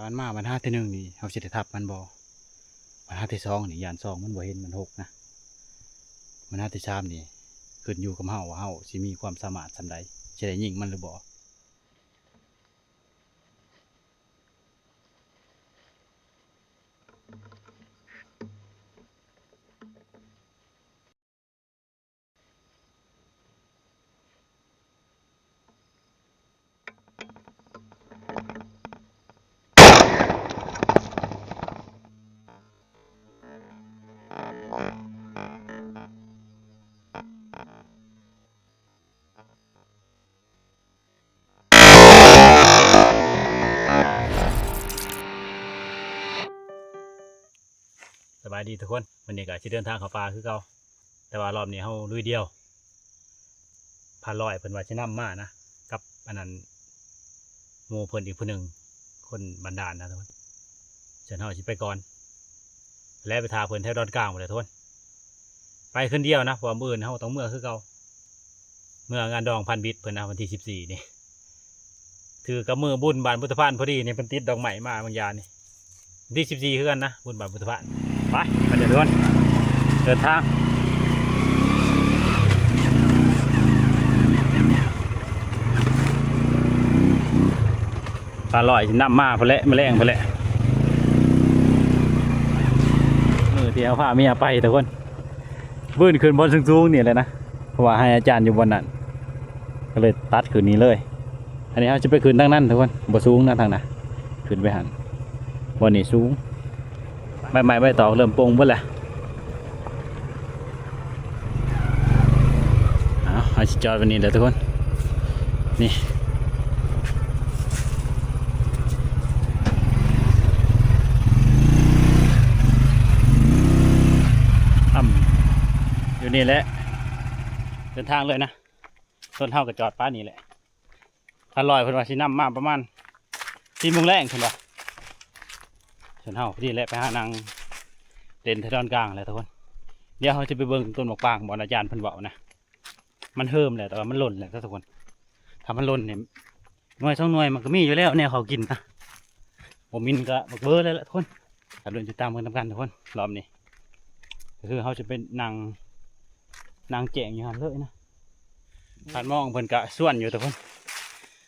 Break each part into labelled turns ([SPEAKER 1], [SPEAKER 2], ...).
[SPEAKER 1] มันมาวันห้าที่หนึ่งนี่เขาสิได้ทับมันบ่วันห้าที่สองนี่ยานสองมันบ่เห็นมันหกนะวันห้าที่สามนี่ขึ้นอยู่กับเฮาว่าเฮาสิมีความสามารถสำใดสิได้ยิงมันหรือบ่สบายดีทุกคนวันนี้ก็สิเดินทางเข้าป่าคือเก่าแต่ว่ารอบนี้เฮาลุยเดียวพาลอยเพิ่นว่าสินำมานะกับอันนั้นหมู่เพิ่นอีกผู้หนึ่งคนบันดาลนะทุกคนฉันเฮาสิไปก่อนแล้วไปทาเพิ่นแถวดอนกลางหมดเลยทุกคนไปคืนเดียวนะเพราะว่ามื้อนี้เฮาต้องเมื่อคือเก่าเมื่องานดองพันบิดเพิ่นนะวันที่14นี่ถือกับมือบุญบานพุทธภาณพอดีนี่เพิ่นติดดอกไม้มาบางอย่างนี่วันที่14คือกันนะบุญบานพุทธภาณไปกันเดี๋ยวทุกคนเดินทางปลาลอยน้ำมาพอแล้วมาแรงพอแล้วมือที่เอาผ้าเมียไปทุกคนบื้นขึ้นบนสูงๆนี่เลยนะเพราะว่าให้อาจารย์อยู่บนนั้นก็เลยตัดขึ้นนี้เลยอันนี้เขาจะไปขึ้นทางนั้นทุกคนบนสูงนะทางนั้นขึ้นไปหันบนนี้สูงใบตอกเริ่มปงหมดแล้วเอาจอดวันนี้เลยทุกคนนี่อยู่นี่แหละเดินทางเลยนะต้นเท่ากับจอดป้านี่แหละถ้าลอยเพิ่นว่าสินำมาประมาณ4 โมงแรงเพิ่นว่าส่วนเท่าพอดีแหละไปหานางเด่นทะดอนกลางเลยทุกคนเดี๋ยวเขาจะไปเบิ่งต้นหมกปางบ่อาจารย์เพิ่นบอกนะมันเฮิมแหละแต่ว่ามันหล่นแหละทุกคนถ้ามันหล่นเนี่ยหน่วย2 หน่วยมันก็มีอยู่แล้วเนี่ยเขากินนะผมมินก็บักเบอร์เลยละทุกคนถ้าเดินติดตามกันทำกันทุกคนรอบนี้ก็คือเขาจะเป็นนางแจงอยู่หันเลยนะผ่านมองเพิ่นกะส่วนอยู่ทุกคน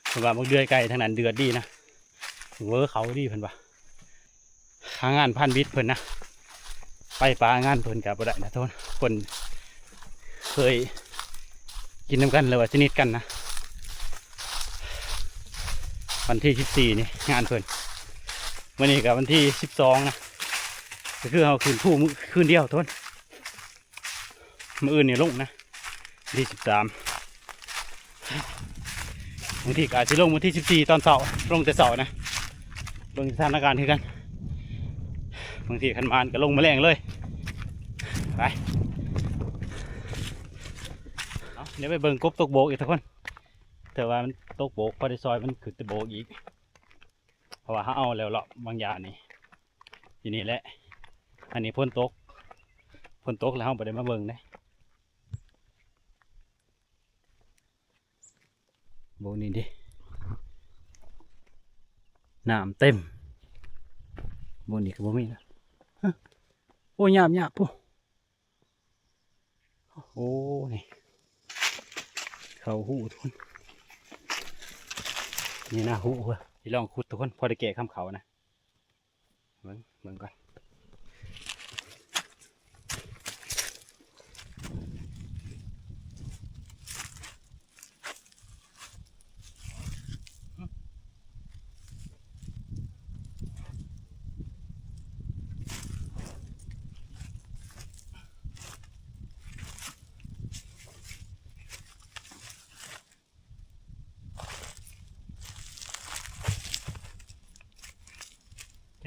[SPEAKER 1] เพิ่นว่าบักเดือยไก่ทางนั้นเดือดดีนะเวอร์เขาดีเพิ่นว่าหางานพันบิดเพิ่นนะไปปลางานเพิ่นกับบ่ได้นะทุกคนเคยกินน้ำกันเลยว่าชนิดกันนะวันที่14นี่งานเพิ่นวันนี้กับวันที่12นะก็คือเอาคืนผู้คืนเดียวทุกคนมื้ออื่นนี่ลงนะวันที่13บางทีอาจจะลงวันที่14ตอนเสาร์ลงแต่เสาร์นะลงสถานการณ์คือกันบางทีขันมานก็ลงมาแรงเลยไปเดี๋ยวไปเบิ่งกบตกโบกอีกทุกคนแต่ว่ามันตกโบกพอได้ซอยมันขึ้นตะโบกอีกเพราะว่าเขาเอาแล้วเลาะบางอย่างนี่ทีนี้แหละอันนี้พ้นตกแล้วเขาไปได้มาเบิ่งได้โบนี่ดิน้ำเต็มโบนี่ก็บ่มีนะโอ้ยหยาบปุ๊โอ้นี่เขาหูทุกคนนี่นะหูเว้ยที่ลองขุดทุกคนพอได้แกะข้ามเขานะเบิ่งก่อน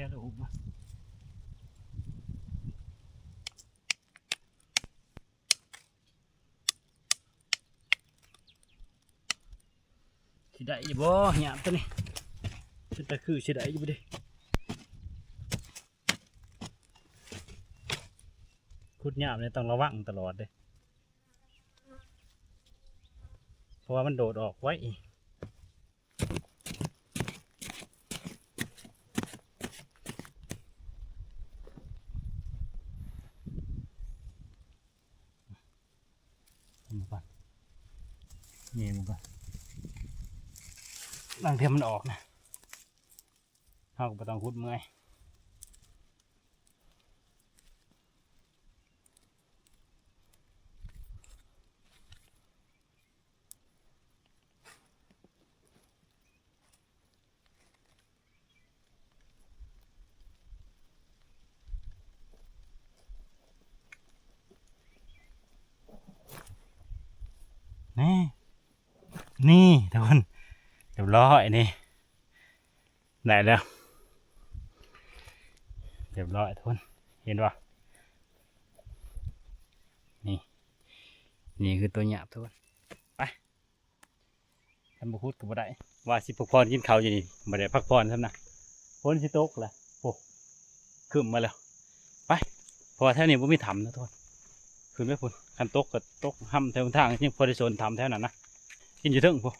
[SPEAKER 1] แค่ละหูมาสิได้อยู่บ่หยาบตัวนี้แต่คือสิได้อยู่บ่ดิขุดหยาบเนี่ยต้องระวังตลอดเลยเพราะว่ามันโดดออกไว้ มันก่อนนี่มันก่อนบางเทีมันออกนะเขาก็ต้องคุดเมื่อยนี่ทุกคนเรียบร้อยนี่ได้แล้วเรียบร้อยทุกคนเห็นป่ะนี่คือตัวหยาบทุกคนไปทำบุคุดก็บ่ได้ว่าสิพักผ่อนกินข้าวอยู่นี่บ่ได้พักผ่อนซ้ำนะฝนสิตกแหละโอ้ขึ้นมาแล้วไปพอแถวนี้บ่มีถ้ำนะทุกคนขึ้นไปพุ่นคันตกก็ตกห้ำแถวทางยังพอได้โซนถ้ำแถวนั้นนะกินอยู่ถึงพวก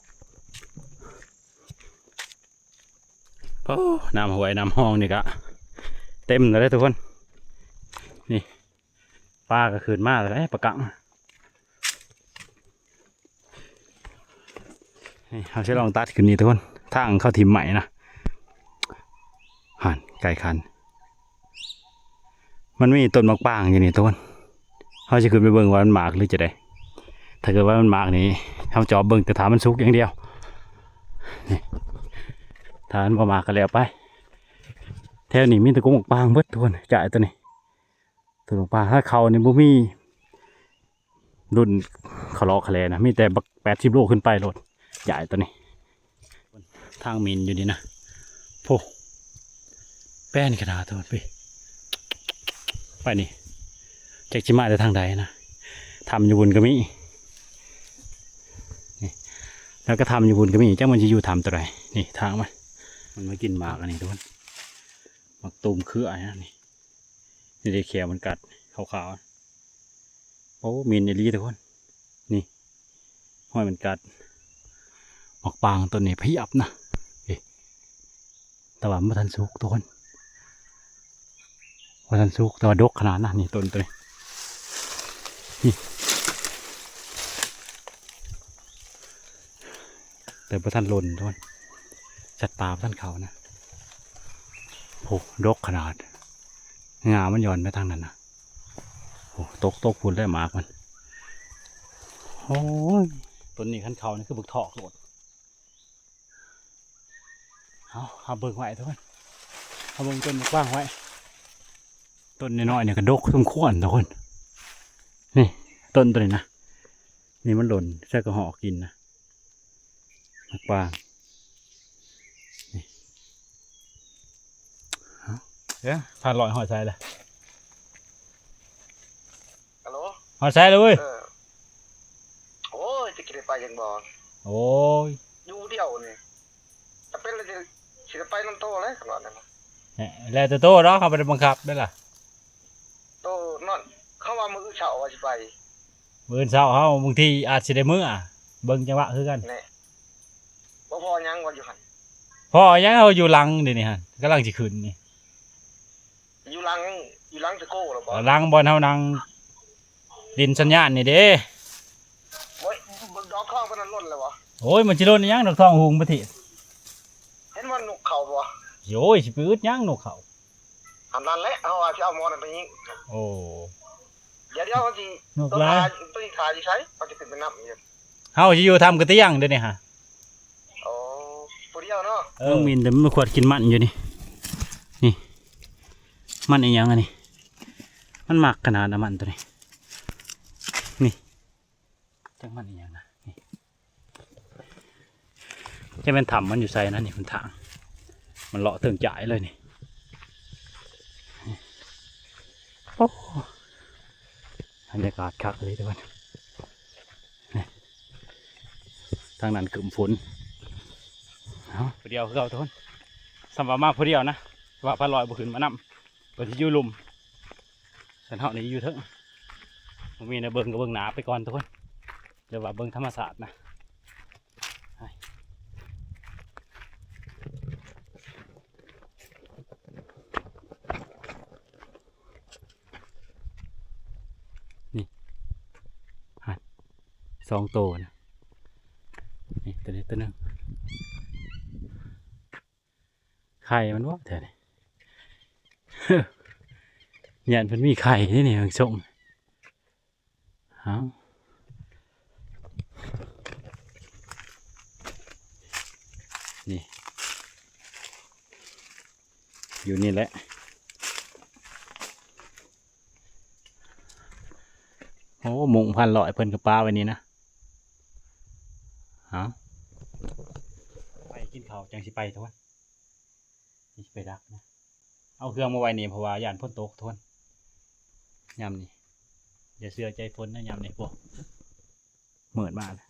[SPEAKER 1] โอ้น้ำห้วยน้ำห้องนี่กะเต็มเลยทุกคนนี่ปลาก็ขึ้นมาเลยปลากังนี่เราจะลองตัดขึ้นนี่ทุกคนทางเข้าทีมใหม่นะหันไก่คันมันมีต้นมะปรางอยู่นี่ทุกคนเขาจะขึ้นไปเบิ่งว่ามันหมากหรือจะได้ถ้าเกิดว่ามันหมากนี่เขาจอบเบิ่งแต่ถามมันสุกอย่างเดียวนี่ถ้ามันบ่หมากก็แล้วไปแถวนี้มีแต่กุ้งมะปรางเบิดทุกคนจ่ายตัวนี้ตัวมะปรางถ้าเขานี่บ่มีรุ่นเขาล้อคะแนนะมีแต่บัก80 โลขึ้นไปรถใหญ่ตัวนี้ทางมินอยู่นี่นะโพแป้นกระดาษตัวไปนี่แจ็คจิมาแต่ทางใดนะทำอยู่บนก็มีนี่แล้วก็ทำอยู่บนก็มีเจ้ามันจะอยู่ทำตัวไรนี่ทางมันมากินหมากอันนี้ทุกคนหมากตูมคืออะไรนะนี่นี่ได้แขวมันกัดขาวๆโอ้มินในรีทุกคนนี่ห้อยมันกัดหมากปางตัวนี้พี่อับนะแต่ว่าไม่ทันสุกทุกคนไม่ทันสุกแต่ว่าดกขนาดนะนี่ต้นตัวนี้นี่แต่ไม่ทันหล่นทุกคนจัดปลาไม่ทันเขานะโอ้ดกขนาดงามันย้อนไปทางนั้นนะโอ้ตกพุ่นได้หมากมันโอ้ยต้นนี้ขั้นเขานี่คือบึกถอกโหลดเอาเบิกไว้ทุกคนเอาเบิกต้นกว้างไว้ต้นน้อยๆเนี่ยกระดกสมควรทุกคนนี่ต้นตัวนี้นะนี่มันหล่นใช่กระหอกกินนะกว้างนี่ผ่านลอยหอยทรายเลย
[SPEAKER 2] ฮัลโหล
[SPEAKER 1] หอยทรายเลยเว้ย
[SPEAKER 2] โอ้ยจะกินไปยังบ่
[SPEAKER 1] โอ้ย
[SPEAKER 2] อยู่เดียวนี่จะเป็นอะไรจะไปนั่นโตเลยขนาดนั้น
[SPEAKER 1] แล้วแต่โตเนาะเขาไปบังคับได้ล่ะ
[SPEAKER 2] โตนั่นเข้ามามือเช้าว่าจะไป
[SPEAKER 1] มื้อเช้าเขาบางทีอาจสิได้มื้อเบิ่งจังหวะคือกัน
[SPEAKER 2] นี่บ่พอยังว่าอยู่หั่น
[SPEAKER 1] พอยังเอาอยู่หลังเดี๋ยวนี้ฮะกำลังสิขึ้นนี่
[SPEAKER 2] อยู่หลังตะโก้หรอบ่
[SPEAKER 1] หลังบอลเฮานั่งดินสัญญาณนี่เด้
[SPEAKER 2] โอ้ยบึกดอกข้างเพิ่นนั้นล้นแล้ววะ
[SPEAKER 1] โอ้ยมันสิโลนยังดอกทองหุงประเทศ
[SPEAKER 2] เห็นว่านกเขาบ่
[SPEAKER 1] โอ้ยสิไปอึดยังนกเขา
[SPEAKER 2] อันนั้นแหละเฮาว่าสิเอาหมอนั่นไปยิง
[SPEAKER 1] โอ้
[SPEAKER 2] เดี๋ยวมันสิตัวทาสิใช้มันสิขึ้นไปนับอยู่
[SPEAKER 1] เฮาสิอยู่ทำกระเตียงเด้อนี่ฮะ
[SPEAKER 2] โอ้ผู้เดียวเนาะ
[SPEAKER 1] มินแต่มันขวดกินมันอยู่นี่นี่มันอีหยังอันนี้มันหมักขนาดมันตัวนี้นี่จังมันอีหยังนะนี่จะเป็นถ้ำมันอยู่ใส่นั่นนี่มันทางมันเลาะเติงจ่ายเลยนี่โอ้บรรยากาศคักเลยทุกคนทางนั้นกึ่มฝนผู้เดียวคือเราทุกคนสำหรับมากผู้เดียวนะว่าพาลอยบุขึ้นมานำบนที่อยู่ลุมฉันเท่านี้อยู่เถอะผมมีในเบิ้งกับเบิ้งหนาไปก่อนทุกคนเดี๋ยวว่าเบิ้งธรรมศาสตร์นะนี่ 2ตัวนะนี่ตัวนี้ตัวหนึงไข่มันวะแท้นี่ ยันเพิ่นมีไข่นี่นี่ส่งเอานี่อยู่นี่แหละโอ้มุงพันลอยเพิ่นกับปลาไว้นี่นะเอาไปกินข้าวจังสิไปทวนนี่สิไปดักนะเอาเครื่องมาไว้นี่เพราะว่าย่านฝนตกทวนยามนี่อย่าเสือใจฝนนะยามนี่พวกเหมือนมากเลย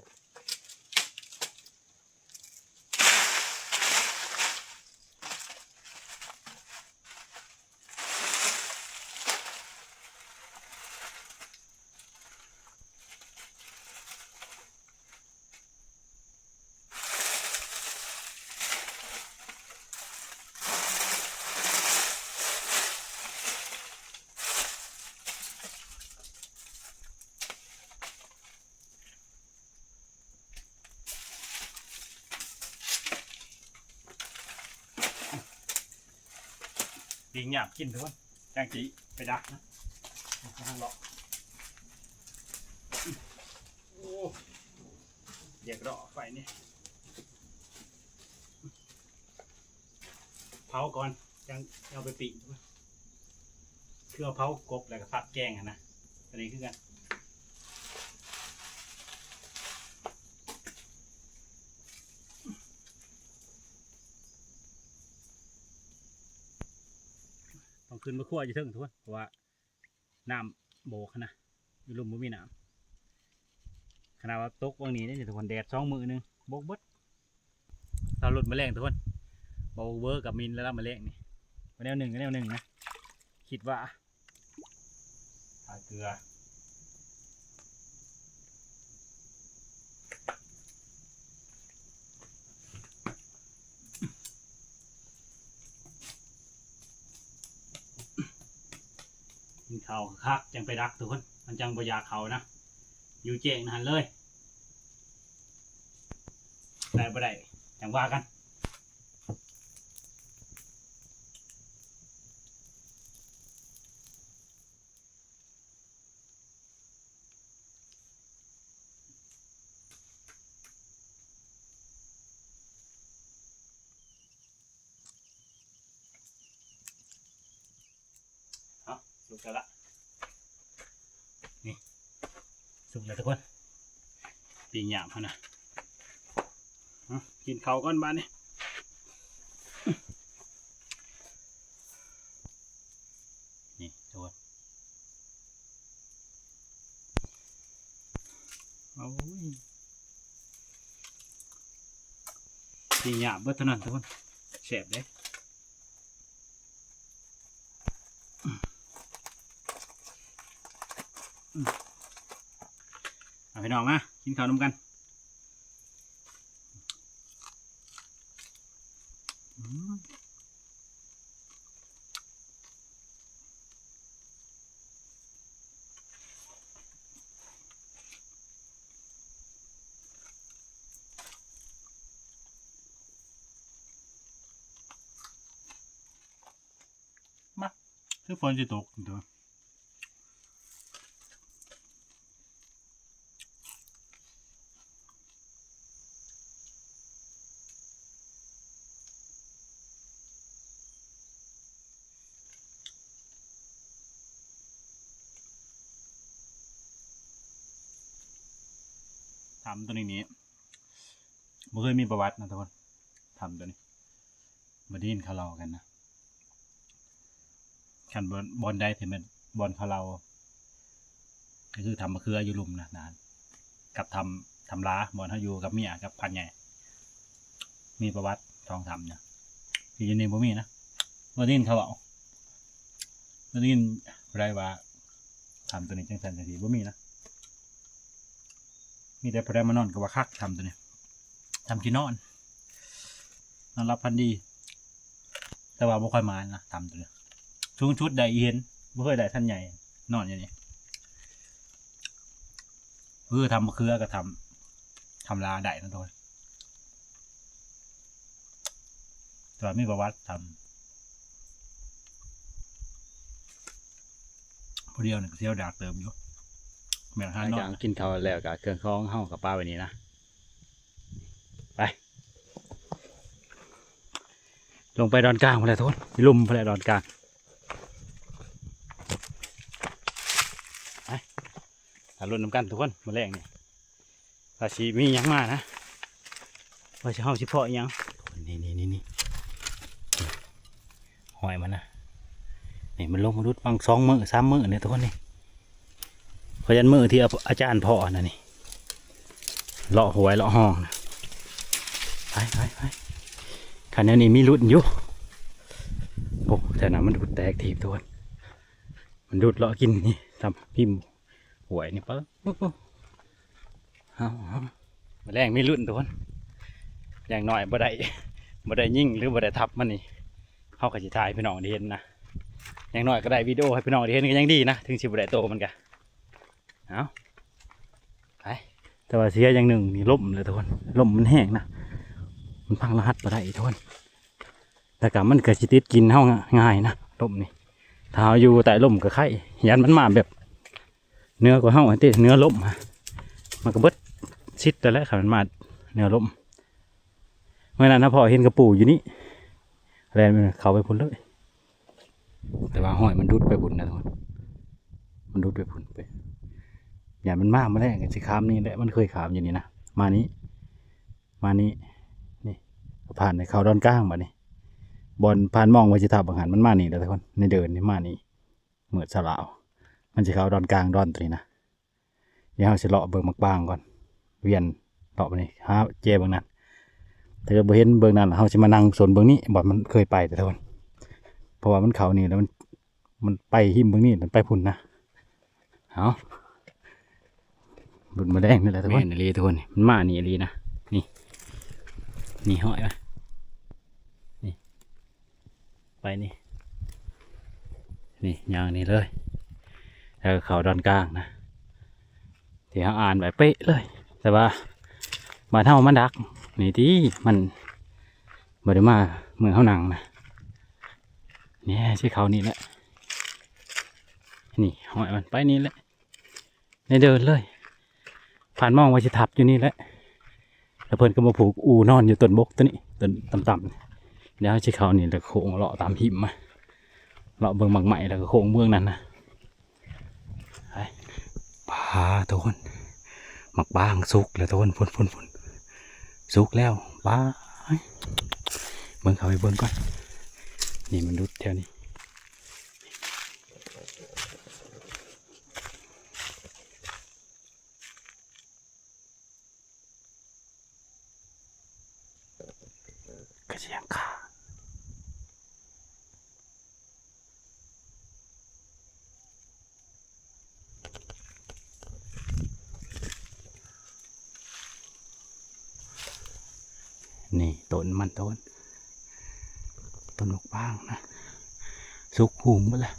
[SPEAKER 1] ยิงหยาบกินทุกคนจังจีไปดักนะทางเลาะโอ้เดี๋ยวรอไฟนี่เผาก่อนจังเอาไปปีกคือเอาเผากบแล้วก็ผัดแกงนะอันนี้คือกันต้องขึ้นมาคั่วอยู่เทิงทุกคนเพราะว่าน้ำโบกนะอยู่ลุ่มบ่มีน้ำขนาดว่าตกวันนี้นี่ทุกคนแดด2 มื้อนึงโบกเบิดเราหลุดแมลงทุกคนโบเวอร์กับมินแล้วแมลงนี่แนวหนึ่งนะคิดว่าทาเกลือกินข้าวคักจังไปดักทุกคนมันจังบ่อยากเขานะอยู่เจ๋งหันเลยได้บ่ได้จังว่ากันสุกแล้วละนี่สุกแล้วทุกคนปีหยาบเขานะกินข้าวก้อนบ้านนี่นี่ทุกคนโอ้ยปีหยาบเบิดเท่านั้นทุกคนแสบเลยเอาพี่น้องมากินข้าวนำกันมาคือฝนจะตกเดี๋ยวทำตัวนี้ไม่เคยมีประวัตินะทุกคนทำตัวนี้มาดิ้นเขาเรากันนะขันบอลได้ถึงเป็นบอลเขาเราก็คือทำมะเขืออยู่ลุมนะนานกับทำล้าบอลเขาอยู่กับเมียกับพันใหญ่มีประวัติทองทำเนี่ยที่อยูนี่บ่มีนะมาดิ้นเขาเอามาดิ้นไรว่าทำตัวนี้จังสันจังทีบ่มีนะมีแต่พอได้มานอนกับว่าคักทำตัวนี้ทำที่นอนรับพันดีแต่ว่าบ่ค่อยมานะทำตัวนี้ชุดได้เห็นบ่เคยได้ท่านใหญ่นอนอย่างนี้ ทำมะเขือก็ทำลาได้นะทุกคนแต่ว่ามีประวัติทำผู้เดียวหนึ่งเที่ยวดากเติมอยู่แม่งหาน้อยกินข้าวแล้วกับเครื่องข้องห้องกับป้าวันนี้นะไปลงไปดอนกลางพอแล้วทุกคนลุ่มพอแล้วดอนกลางไปถ้ารุ่นน้ำกันทุกคนมาแรงนี่ภาษีมียังมานะว่าจะเฮาสิเพาะยังนี่หอยมันนะนี่มันลงมาดุดบาง2 มื้อ3 มื้อเนี่ยทุกคนนี่เพราะยันมื้อที่อาจารย์เพาะนะนี่เลาะหวยเลาะห้องนะไปขันนี้มีรุ่นอยู่โอ้แต่น้ำมันดูดแตกทีบทุกคนมันดูดเลาะกินนี่ทำพิมพ์หวยนี่เปิ้ลเอามาแรงมีรุ่นทุกคนอย่างหน่อยบ่ได้ยิ่งหรือบ่ได้ทับมันนี่เข้ากับจิตายพี่น้องได้เห็นนะอย่างหน่อยก็ได้วิดีโอให้พี่น้องได้เห็นก็ยังดีนะถึงสิบ่ได้โตมันกันเอาไปแต่ว่าเสียอย่างหนึ่งนี่ล่มเลยทุกคนล่มมันแห้งนะมันพังรหัสบ่ได้ทุกคนแต่กับมันก็สิติดกินเฮาง่ายนะล่มนี่ถ้าเราอยู่แต่ล่มก็ไข่ยันมันมาแบบเนื้อกว่าเฮาอันที่เนื้อล่มมันก็เบิดชิดแต่แล้วค่ะมันมาเนื้อล่มเมื่อนั้นนะพ่อเห็นกระปูอยู่นี่แรงมันเขาไปพุ่นเลยแต่ว่าห้อยมันดุดไปพุ่นนะทุกคนมันดุดไปพุ่นไปอย่างมันมากมาแล้วกันสิขามนี่แหละมันเคยขามอยู่นี่นะมานี้นี่ผ่านในเขาดอนก้างมานี่บอลผ่านมองไว้จิตาบังหันมันมานี่แล้วทุกคนในเดินนี่มานี่เหมือนสลาวมันจะเขาดอนกลางดอนตัวนี้นะเดี๋ยวเราจะเลาะเบิ่งมักบางก่อนเวียนเลาะไปนี่หาเจเบิ่งนั้นถ้าเกิดบ่เห็นเบิ่งนั้นเราจะมานั่งสนเบิ่งนี้บอลมันเคยไปแต่ทุกคนเพราะว่ามันเขานี่แล้วมันไปหิมเบิ่งนี้มันไปพุ่นนะเอาบุญมาแดงนี่แหละทุกคนนี่ลีทุกคนมันมานี่ลีนะนี่ห้อยนี่ไปนี่อย่างนี้เลยแล้วเขาดอนกลางนะที่เขาอ่านแบบเป๊ะเลยแต่ว่ามาเท่ามันดักนี่ที่มันบ่ได้มาเหมือนเขาหนังนะนี่ใช่เขานี่แหละนี่หอยมันไปนี่แหละในเดินเลยผ่านมองว่าจะทับอยู่นี่แหละแล้วเพิ่นก็มาผูกอูนอนอยู่ต้นบกตัวนี้ต้นต่ำๆเดี๋ยวใช่เขานี่แล้วโค้งเลาะตามหิมมาเลาะเบื้องบางใหม่แล้วก็โค้งเบื้องนั้นนะไปปลาทุกคนหมักบางสุกแล้วทุกคนฝนสุกแล้วปลาเบิ่งเขาไปเบิ่งก่อนนี่มันดุดแถวนี้กระเชียงขานี่ต้นมันต้นนกบ้างนะสุกหุ่มไปเลย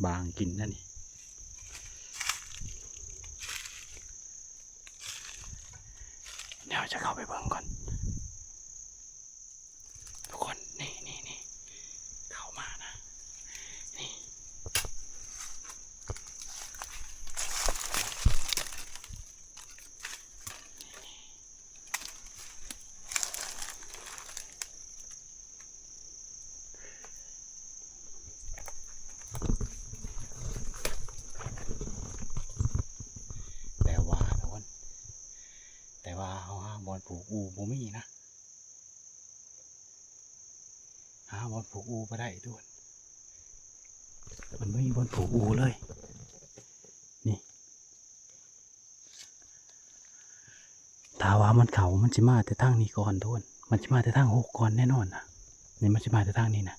[SPEAKER 1] บางกินนั่นนี่เดี๋ยวจะเข้าไปเบิ่งก่อนทุกคนนี่เข้ามานะนี่แต่ว่าเขาหาบอลผูกอูบ่มีนะหาบอลผูกอูไปได้ทุกคนมันไม่มีบอลผูกอูเลยนี่ถ้าว่ามันเขามันจะมาแต่ทางนี้ก่อนทุกคนมันจะมาแต่ทาง6ก่อนแน่นอนนะนี่มันจะมาแต่ทางนี้นะ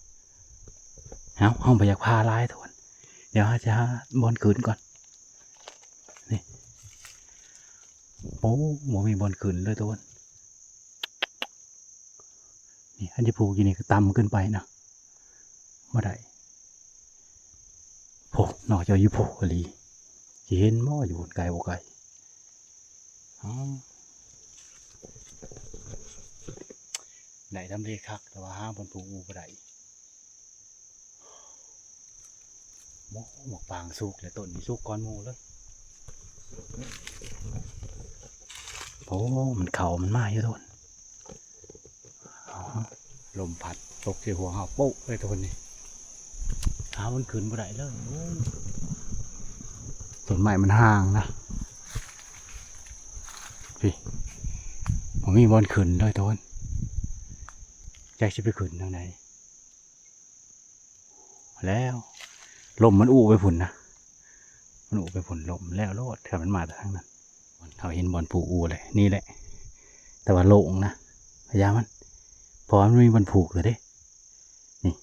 [SPEAKER 1] เอาห้องไปอยากพาลายทุกคนเดี๋ยวจะบอลขืนก่อนนี่โอ้โหมีบอลขืนเลยทุกคนนี่อันที่ผูกอยู่นี่ก็ต่ำขึ้นไปนะไม่ได้ นอกจากอยู่โผล่กะลีสิเห็นบ่อยู่บนไกลบ่ไกลอ๋อได้ทำเลคักแต่ว่าห้ามบนภูอูบ่ได้หมกปางสุกและต้นนี้สุกก้อนหมูเลยโอ้มันเข่ามันมาอยู่ทุนลมพัดตกที่หัวเห่าโป๊ะเลยทุนนี่หามันขึ้นบ่ได้เลยต้นไม้มันห่างนะพี่ผมมีบอลขึ้นด้วยทุนใจชิไปขึ้นทางไหนแล้วลมมันอู้ไปผุนนะมันอู้ไปผุนลมแล้วโลดถ้ามันมาทางนั้นเขาเห็นบอลผูอูเลยนี่แหละแต่ว่าโล่งนะพยายามมันพอมันมีบอลผูกเลยเด้นี่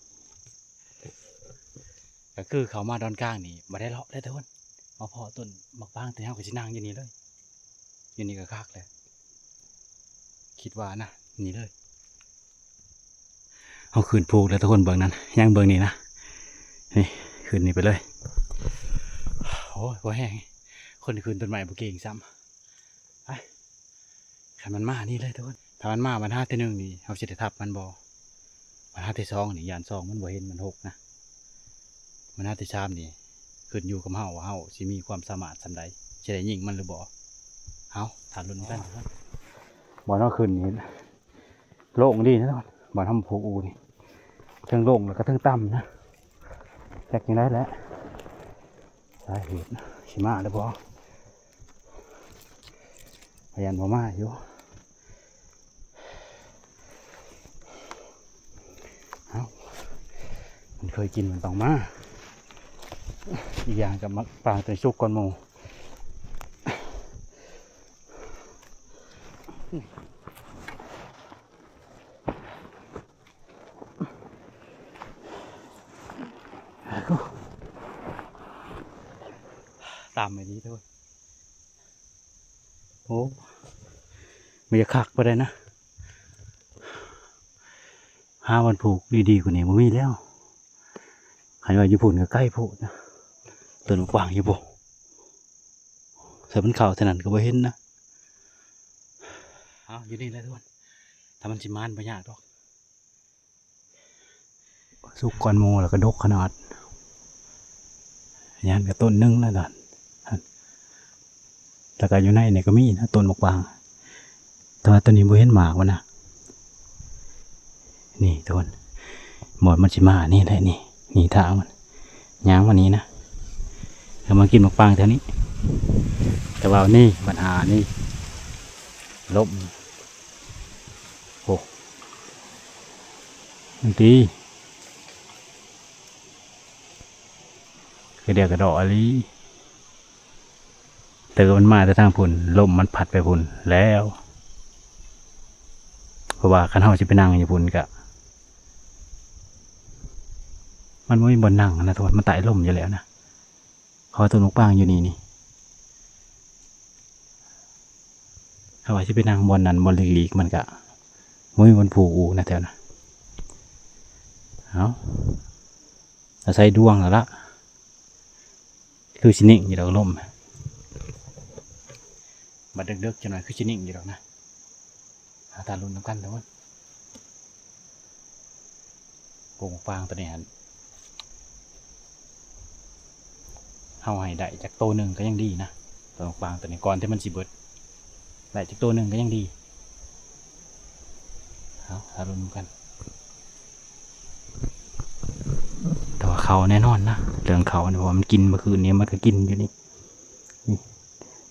[SPEAKER 1] ก็คือเขามาดอนกลางนี่มาได้เลาะได้ทุกคนมาพอต้นมักบ้างแต่เขาก็ชินางอยู่นี่เลยอยู่นี่ก็คักเลยคิดว่านะนี่เลยเอาคืนผูกแล้วทุกคนเบิ่งนั้นย่างเบิ่งนี่นะนี่คืนนี้ไปเลยโอ้ยพอแห้งคนคืนต้นใหม่บุเก่งซ้ำไปขันมันมานี่เลยทุกคนถ้ามันมาวัน5 ที่ 1นี่เขาจะได้ทับมันบ่วัน5 ที่ 2นี่ยาน2มันบ่เห็นมัน6นะวัน5 ที่ 3นี่ขึ้นอยู่กับเฮาว่าเฮาสิมีความสามารถสำใดจะได้ยิงมันหรือบ่เอาถามลุ้นกันครับบ่อนเอาคืนนี้โล่งดีนะทุกคนบ่อนทำผูกอูนี่ทั้งโล่งแล้วก็ทั้งต่ำนะแจกยังได้แล้วสาเหตุชิมาแล้วบ่พยานบ่มาอยู่เอามันเคยกินมันต้องมาอีกอย่างกับมักปางตัวชุกก่อนหมูตามไปดีด้วยโอ้ไม่จะคักไปได้นะหาวันผูกดีๆกว่านี้มันมีแล้วใครว่าญี่ปุ่นก็ใกล้พูดนะต้นกว้างอยู่บ่ใส่บนเขาถนัดก็บ่เห็นนะเอาอยู่นี่เลยทุกคนถ้ามันจิมานไม่ยากหรอกสุกก้อนโมแล้วก็ดกขนาดยันกับต้นนึงแล้วด่านแล้วก็อยู่ในเนี่ยก็มีนะต้นมะกวางแต่ว่าต้นนี้บ่เห็นหมากวะนะนี่ทุกคนหมดมันจิมานี่แหละนี่ทางมันย่างวันนี้นะเรามากินมะกวางแถวนี้แต่ว่านี่ปัญหานี่ลบโอ้บางทีคือเดียวกระดอกอะไรแต่มันมาแต่ทางพุ่นลมมันพัดไปพุ่นแล้วเพราะว่าคันเฮาจะไปนั่งอยู่พุ่นกะมันไม่มีบนนั่งนะทุกคนมันไต่ลมอยู่แล้วนะขอต้นมะปรางอยู่นี่ถ้าว่าจะไปนั่งบนนั้นบนหลีกมันกะไม่มีบนผูอูนะแถวนะเอาใส่ดวงแล้วละคือชินิ่งอยู่ดอกลมมาเด็กๆจะหน่อยคือชินิ่งอยู่ดอกนะหาตาลุ้นน้ำกันทุกคนโป่งฟางตัวนี้เอาให้ได้จากโตหนึ่งก็ยังดีนะตัวฟางตัวนี้ก่อนที่มันสิเบิดได้จากโตหนึ่งก็ยังดีเอาตาลุ้นน้ำกันแต่ว่าเขาแน่นอนนะเรื่องเขาเนี่ยเพราะมันกินเมื่อคืนนี้มันก็กินอยู่นี่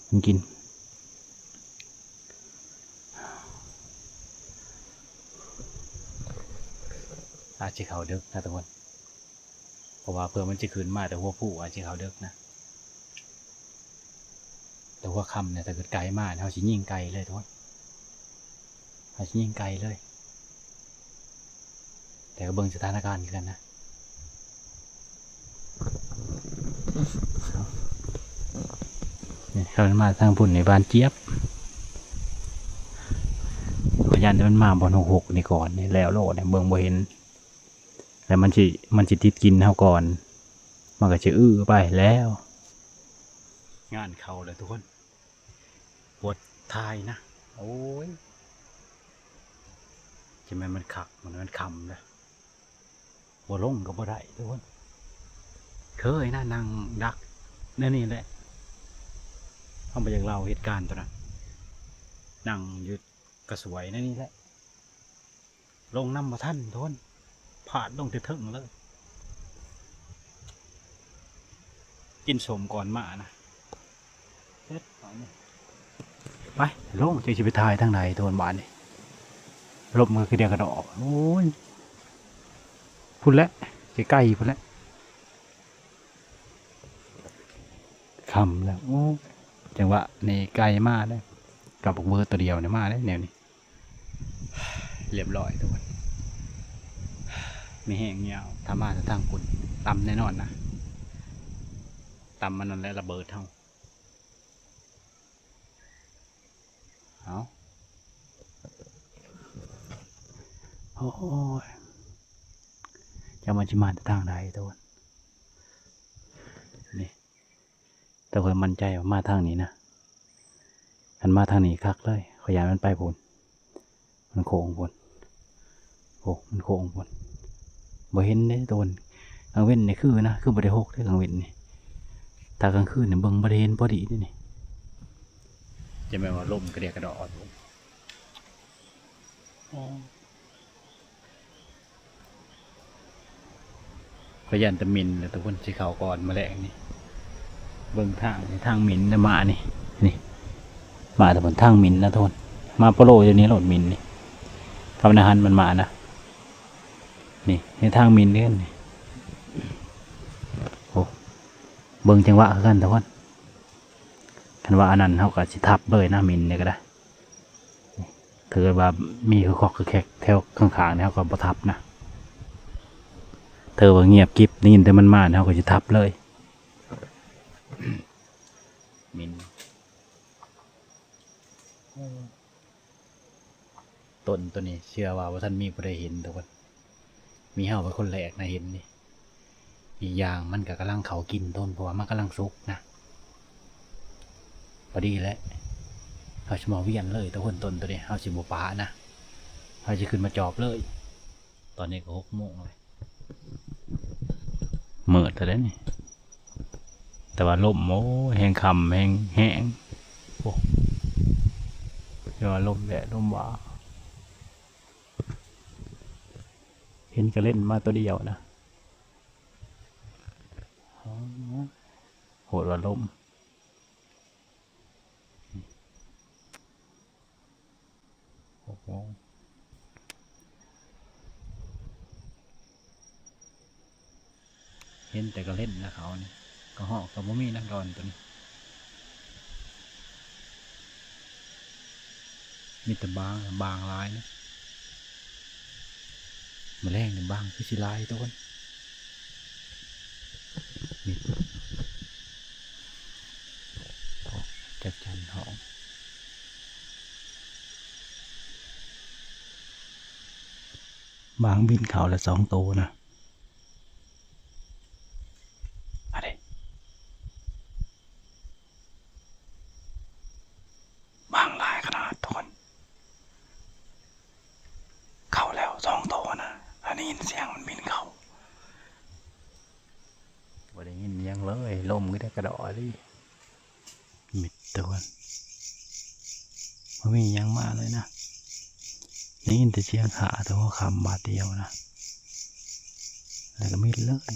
[SPEAKER 1] มันกินอาจจะเขาเด็กนะทุกคนเพราะว่าเพื่อมันจะคืนมาแต่หัวผู้อาจจะเขาเด็กนะแต่หัวค่ำเนี่ยถ้าเกิดไกลมากเขาจะยิงไกลเลยทุกคนเขาจะยิงไกลเลยแต่ก็เบิ่งสถานการณ์กันนะเขามาทางพุ่นในบ้านเจี๊ยบพยานมันมาบน66นี่ก่อนนี่แล้วโลดเนี่ยเบิ่งบ่เห็นแล้วมันสิติดกินเฮาก่อน มันก็จะอื้อไปแล้ว งานเขาเลยทุกคนปวดทายนะโอ้ยจะแม่นมันขักมันคำเลยบ่ลงก็บ่ได้ทุกคนเคยนะนั่งดักนี่แหละเขาไปจากเราเหตุการณ์ตัวนั้นนั่งยืดกระสวยนี่แหละลงน้ำมาท่านทุกคนผ่านลงถึงเลยกินสมก่อนมานะเฮ็ดไปลงจะไปทายทางไหนทุกคนบ้านนี่ลบมือคือเดียวกระดอกโอ้ยพุ่นแล้วใกล้ๆพุ่นแล้วคำแล้วโอ้จังหวะนี่ไกลมากเลยกับเบอร์ตัวเดียวเนี่ยมาได้แนวนี้เรียบร้อยทุกคนไม่แห้งเงี้ยวถ้ามาจะทางคุณตำแน่นอนนะตำมันนั่นแหละระเบิดเท่าเอาโอ้ยจะมันจะมาทางใดทุกคนนี่แต่คนมั่นใจว่ามาทางนี้นะมันมาทางนี้คักเลยขยายมันไปผลมันโค้งผลโอ้มันโค้งผลบ่เห็นเด้โดนกลางเว้นนี่คือนะคือบ่ได้หกได้กลางเว้นนี่ถ้ากลางคืนเนี่ยเบิ่งบ่ได้เห็นพอดีนี่จะแม่ว่าลมกระเดียกกระดอพยันตะมินแล้วทุกคนสิเข้าก่อนมาแลงนี่เบิ่งทางมินมานี่มาแต่บนทางมินนะทุกคนมาโปโลเดี๋ยวนี้โหลดมินนี่คำนาฮันมันมานะนี่ในทางมินเนี่ยนี่โอ้เบิ่งจังหวะกันทุกคนคันว่าอันนั้นเขาก็สิทับเลยนะมินเนี่ยก็ได้ถือว่ามีคือคอกคือแขกแถวข้างๆเนี่ยเขาก็บ่ทับนะเธอว่าเงียบกิ๊บได้ยินแต่มันมาเขาก็สิทับเลยมินต้นตัวนี้เชื่อว่าท่านมีผู้ใดเห็นทุกคนมีเฮาเป็นคนแรกนะเห็นนี่อีกอย่างมันก็กำลังเขากินต้นเพราะว่ามันกำลังสุกนะพอดีแล้วเขาจะมาเวียนเลยทุกคนต้นตัวนี้เขาสิบป้านะเขาจะขึ้นมาจอบเลยตอนนี้ก็6 โมงเลยเมื่อแต่ได้นี่แต่ว่าลมโอ้แห้งคำแห้งโอ้เดี๋ยวลมแดดลมว่าเห็นก็เล่นมาตัวเดียวนะโหดว่าลมเห็นแต่ก็เล่นนะเขาเนี่ยก็หอกกับบ่มีนักดอนตัวนี้มีแต่บางลายนะมาแรงเนี่ยบางคือสิลายตัวคนนี่จัดจันหอมบางบินเขาละ2 ตัวนะอะไรบางลายขนาดทนเข้าแล้ว2 ตัวนะอันนี้ยินเสียงมันบินเข้าบ่ได้ยินยังเลยลมก็ได้กระดอดิมิดตัวมันมียังมาเลยนะได้ยินแต่เสียงขาแต่ว่าคำบาดเดียวนะแล้วก็มิดเลย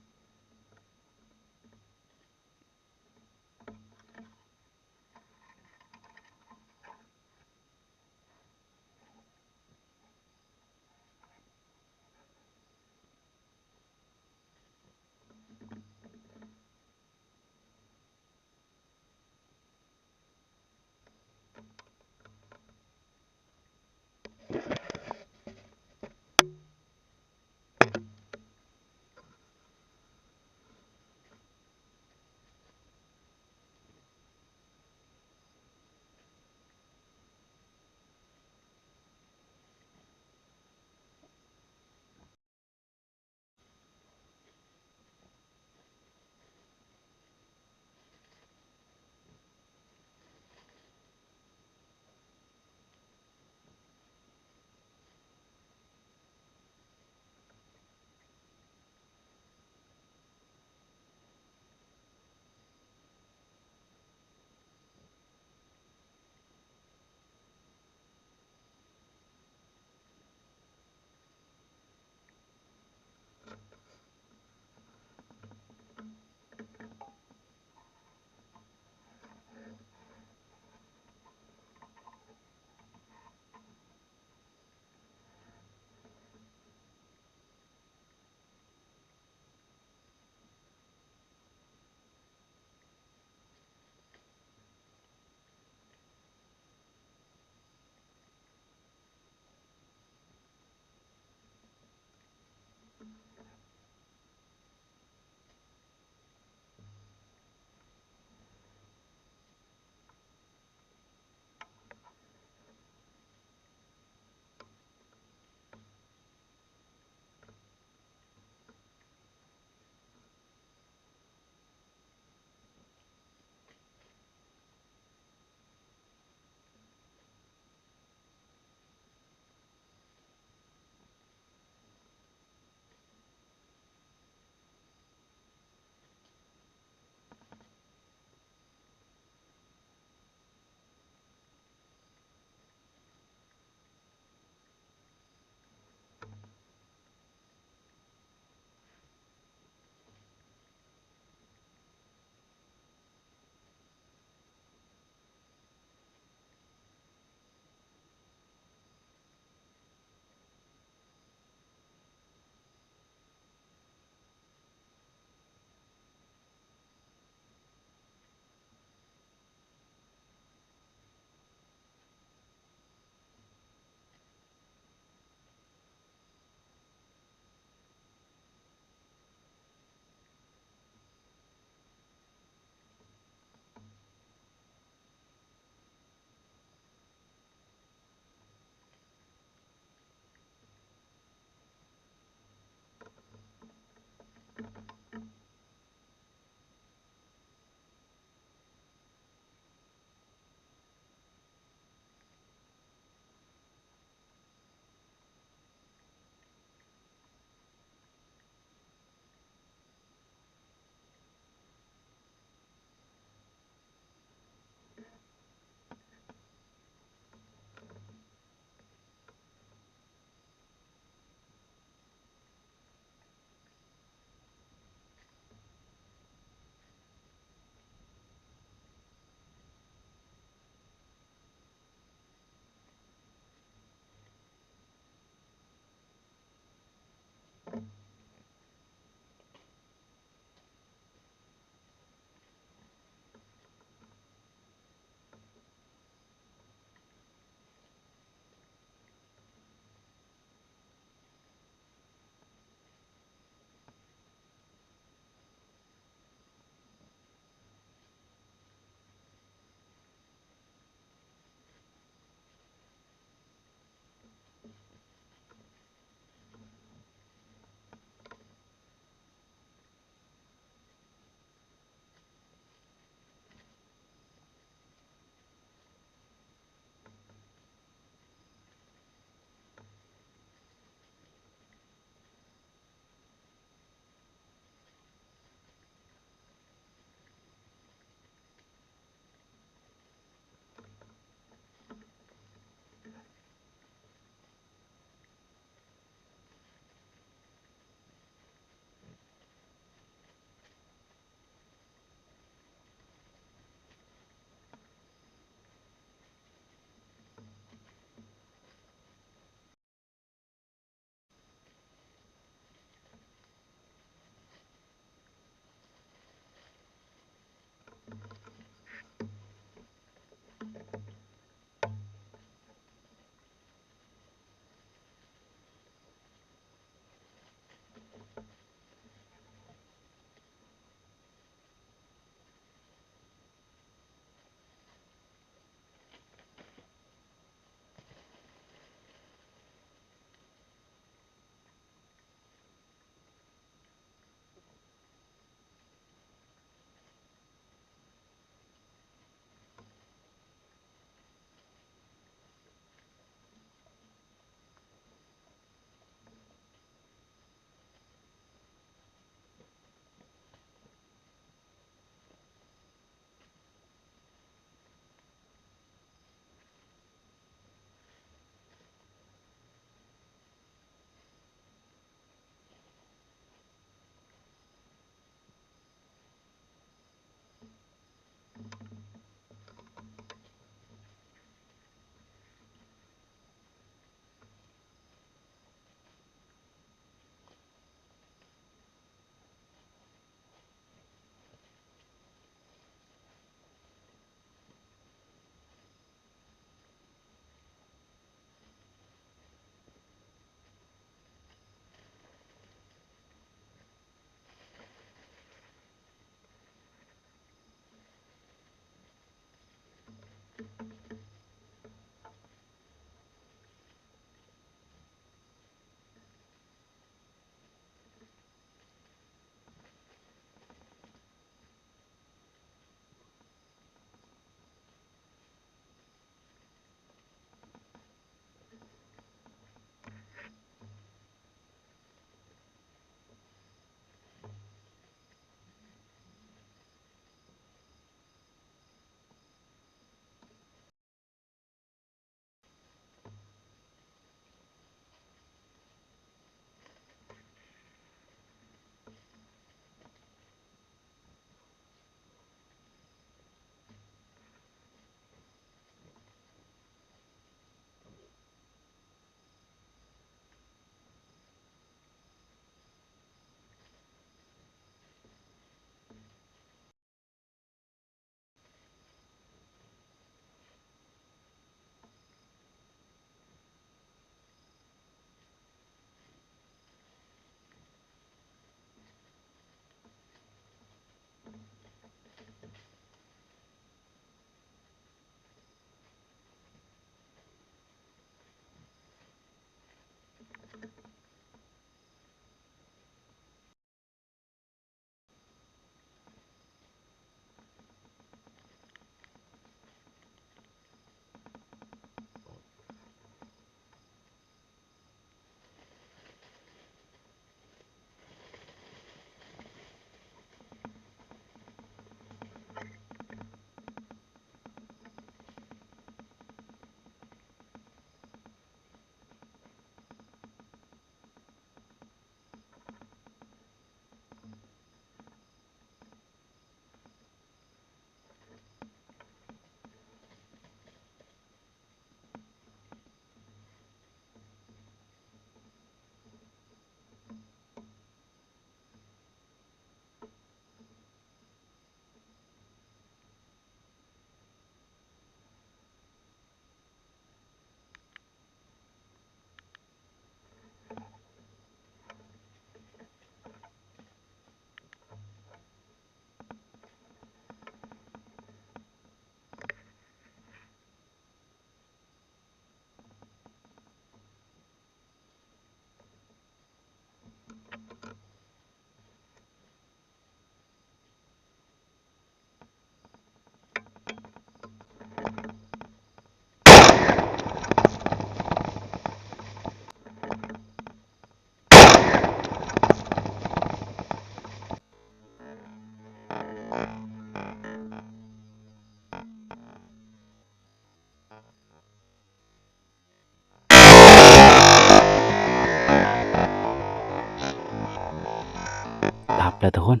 [SPEAKER 1] แล้วทุกคน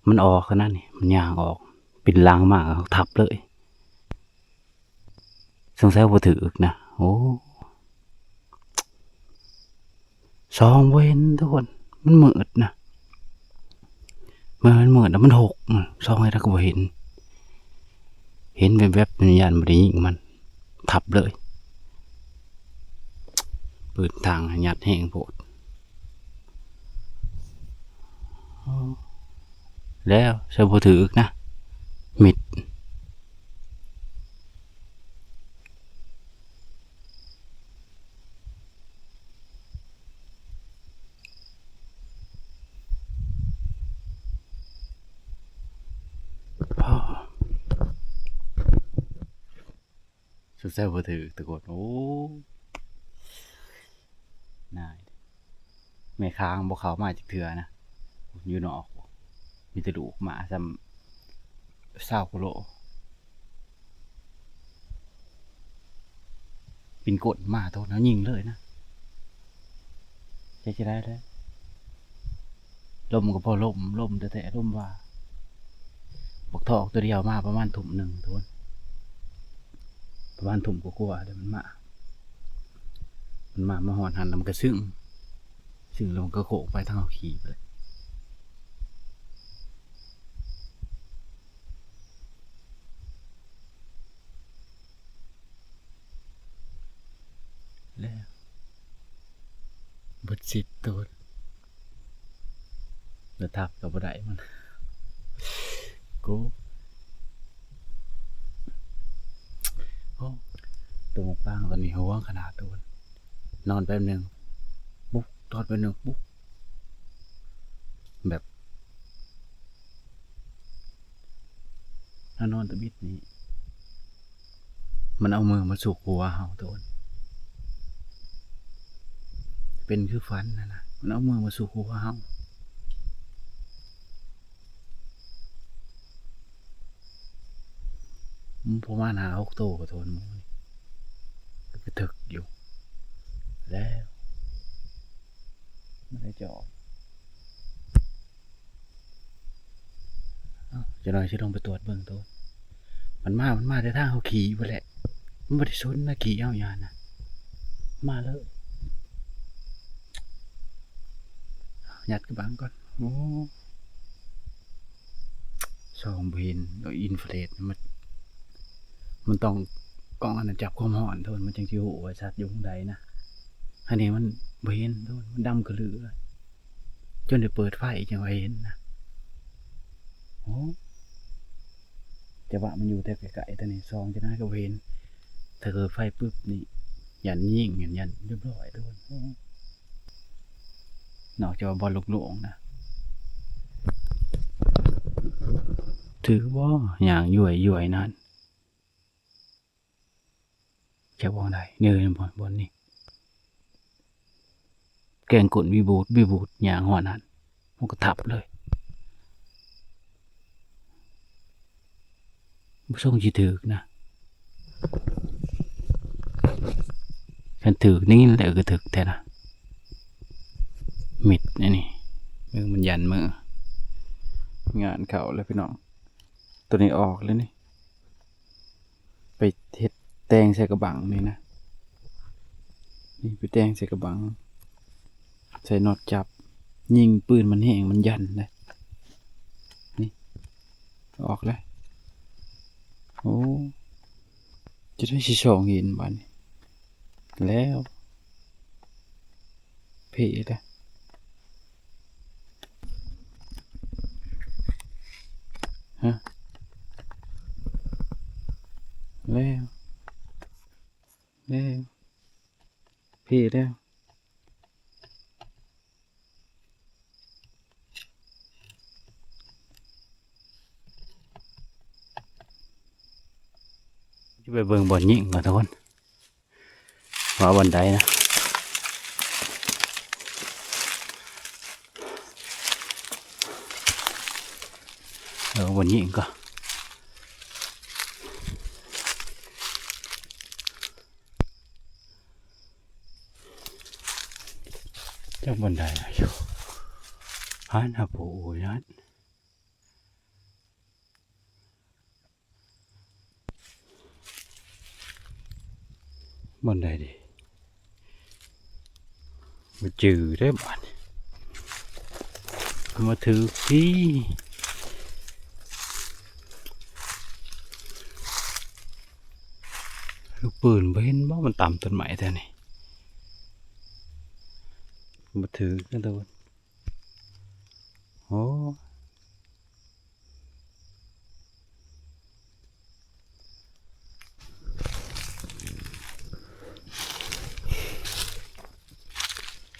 [SPEAKER 1] มันออกขนาดนี้มันย่างออกเป็นลางมากทับเลยสงสัยว่าถือนะโอ้ซองเว้นทุกคนมันเหมือดนะมันเหมือดแล้วมันหกซองให้เราก็บ่เห็นแวบๆเป็นยันบริยิงมันทับเลยปืนทางยัดแห้งโพดแล้วเชื่อบ่ถือนะมิดสุดแซ่บบ่ถือตะโกนโอ้นายแม่ค้างบ่เข้ามาจักเทื่อนะอยู่นอกมีแต่ลูกหมาซ้ำ20กิโลปินกดมาโทษแล้วยิงเลยนะจะได้แล้วลมก็พอลมแต่ลมว่าบักทอกตัวเดียวมาประมาณถุ่มหนึ่งทุนประมาณถุ่มกว่าๆเดี๋ยวมันมาหอนหันแล้วมันก็ซึ่งแล้วมันก็โขกไปทางเอาขี่ไปเลยแล้วบดสิทธิ์ตัวเดือดทับกับบ่ได้มันกูโอ้ตัวหมกป้างตอนนี้หัวขนาดตัวนอนแป๊บนึงปุ๊บทอดไปหนึ่งปุ๊บแบบถ้านอนตะบิดนี้มันเอามือมาสุกหัวเห่าตัวเป็นคือฟันนะมันเอามือมาสุกหัวเห่าประมาณ5-6 ตัวก็ทนมันก็ถึกอยู่แล้วไม่ได้จอดจะหน่อยจะลงไปตรวจเบิ่งตัวมันมาแต่ทางเขาขี่ไปแหละมันไม่ได้ชนนะขี่เอาอย่างนะมาเลยยัดกระบังก่อนโอ้ซองเบนโดยอินฟราเรดมันต้องกล้องอันนั้นจับความร้อนโทนมันจังสิโหว่าชัดอยู่ข้างใดนะอันนี้มันเบนโทนมันดำกระลือจนได้เปิดไฟจังว่าเห็นนะโอ้แต่ว่ามันอยู่แต่ไกลๆแต่นี่ซองจะน่าก็เห็นถ้าเกิดไฟปุ๊บนี่ยันยิ่งยันเรียบร้อยโทนนอกจากว่าบอลลูกหลวงนะถือว่าอย่างย่วยนั่นจะบอกได้เนื้อบนนี่แกงกุ่นวีบูดอย่างหัวนั้นมันก็ทับเลยผู้ทรงจีถือนะกันถือนี่แหละก็ถือแต่นะมิดนี่มือมันยันมืองานเขาเลยพี่น้องตัวนี้ออกเลยนี่ไปเฮ็ดแตงใส่กระบังนี่นะนี่ไปแตงใส่กระบังใส่น็อตจับยิงปืนมันแห้งมันยันเลยนี่ออกเลยโอ้จะได้ชิชองเห็นบ้านแล้วเพลเลยฮะแล้วเพลแล้วจะไปเบิ่งบ่อนยิงก่อนทุกคนว่าบ่อนใดนะบ่อนยิงก็จะบ่อนใดอยู่ ฮันฮับโอ้ยฮันบนใดดิมาจืดได้บ้านมาถือพี่ลูกปืนไปเห็นบ่มันต่ำต้นไม้แท้นี่มาถือกันตัวโอ้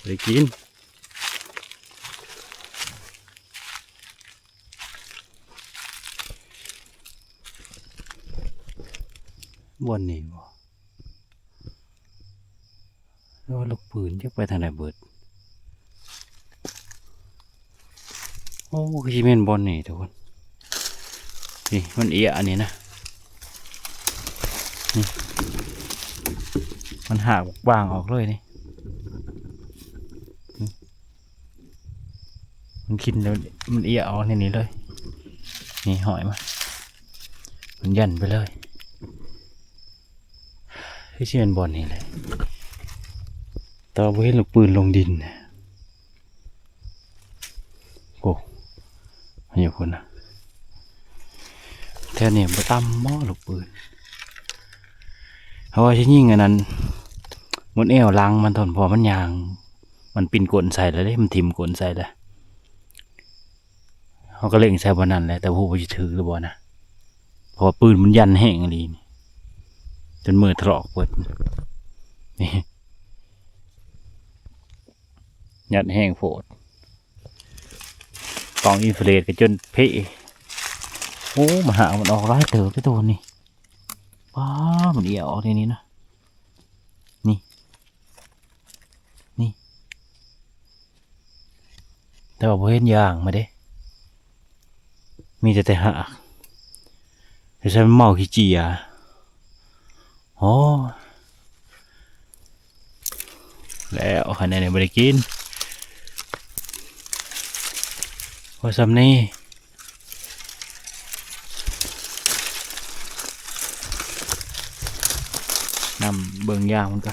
[SPEAKER 1] ได้กินบนนี่บ่แล้วลูกปืนจะไปทางไหนเบิดโอ้คือสิแม่นบอลนี่ทุกคนนี่มันเอียอันนี้นะนี่มันหักบางออกเลยนี่มันกินแล้วมันเอียออกในนี้เลยนี่หอยมันยันไปเลยให้เชื่อนบอลนี่เลยต่อไปให้ลูกปืนลงดินนะโอ้ไม่อยู่คนนะแท่นี้มาตั้มหม้อลูกปืนเพราะว่าที่ยิ่งอันนั้นมันเอวลังมันทนพอมันยางมันปิ่นกลนใส่แล้วได้มันถิ่มกลนใส่แล้วเขาก็เล่งใส่บนนั้นแหละแต่ผู้ไปถือหรือบ่นะเพราะปืนมันยันแห้งอะไรนี่จนมือถลอกเปิดนี่ยันแห้งโผดกองอินฟราเรดก็จนเพ่โอ้มาหามันออกร้ายเติบที่ตัวนี้ว้ามันเอี่ยวออกในนี้นะนี่แต่ว่าเห็นยางมาเด้มีแต่หักแต่ฉันเมาขี้เจียโอ้แล้วคะแนนไม่ได้กินพอซ้ำนี่นำเบิ่งยางมันก็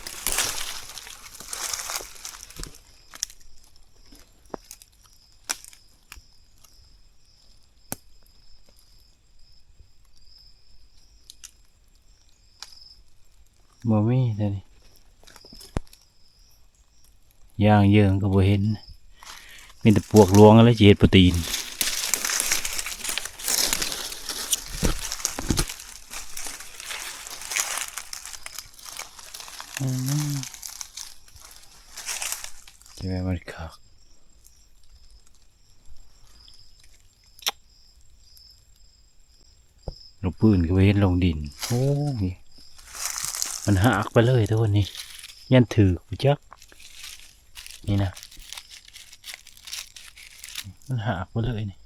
[SPEAKER 1] บ่มีแต่นี่ย่างเยิงก็บ่เห็นมีแต่ปวกลวงแล้วจะเห็ดโปรตีนจะไปมันคักลูกปืนก็ไปเห็นลงดินโอ้ยมันหักไปเลยทุกคนนี่ยันถือกูจักนี่นะมันหักไปเลยนี่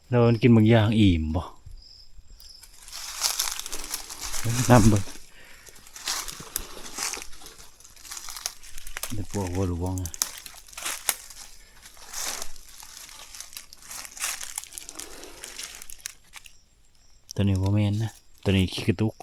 [SPEAKER 1] เรากินบางอย่างอิ่มบ่น้ำเบิ่งเดี๋ยวพวกวัวหลวงตัวนี้ว่าแม่นนะตัวนี้ขี้กระตุก